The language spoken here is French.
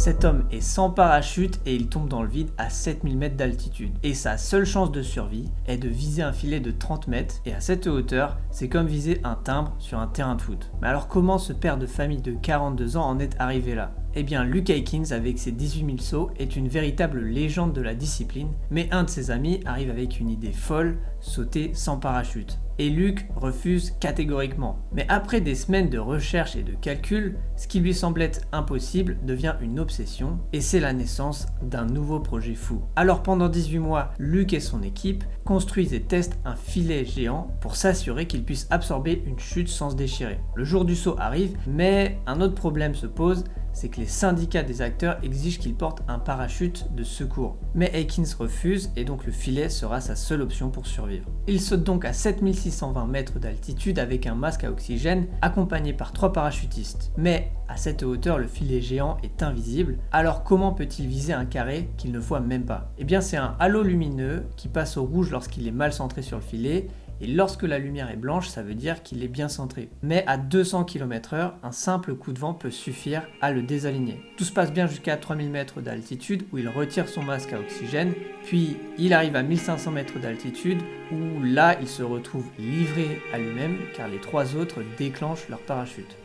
Cet homme est sans parachute et il tombe dans le vide à 7000 mètres d'altitude. Et sa seule chance de survie est de viser un filet de 30 mètres et à cette hauteur, c'est comme viser un timbre sur un terrain de foot. Mais alors comment ce père de famille de 42 ans en est arrivé là ? Eh bien, Luke Aikins, avec ses 18 000 sauts, est une véritable légende de la discipline, mais un de ses amis arrive avec une idée folle, sauter sans parachute. Et Luke refuse catégoriquement. Mais après des semaines de recherche et de calcul, ce qui lui semblait impossible devient une obsession, et c'est la naissance d'un nouveau projet fou. Alors pendant 18 mois, Luke et son équipe construisent et testent un filet géant pour s'assurer qu'il puisse absorber une chute sans se déchirer. Le jour du saut arrive, mais un autre problème se pose, c'est que les syndicats des acteurs exigent qu'il porte un parachute de secours. Mais Aikins refuse et donc le filet sera sa seule option pour survivre. Il saute donc à 7620 mètres d'altitude avec un masque à oxygène accompagné par 3 parachutistes. Mais à cette hauteur, le filet géant est invisible, alors comment peut-il viser un carré qu'il ne voit même pas ? Eh bien c'est un halo lumineux qui passe au rouge lorsqu'il est mal centré sur le filet, et lorsque la lumière est blanche, ça veut dire qu'il est bien centré. Mais à 200 km/h, un simple coup de vent peut suffire à le désaligner. Tout se passe bien jusqu'à 3000 mètres d'altitude où il retire son masque à oxygène, puis il arrive à 1500 mètres d'altitude où là il se retrouve livré à lui-même car les 3 autres déclenchent leur parachute.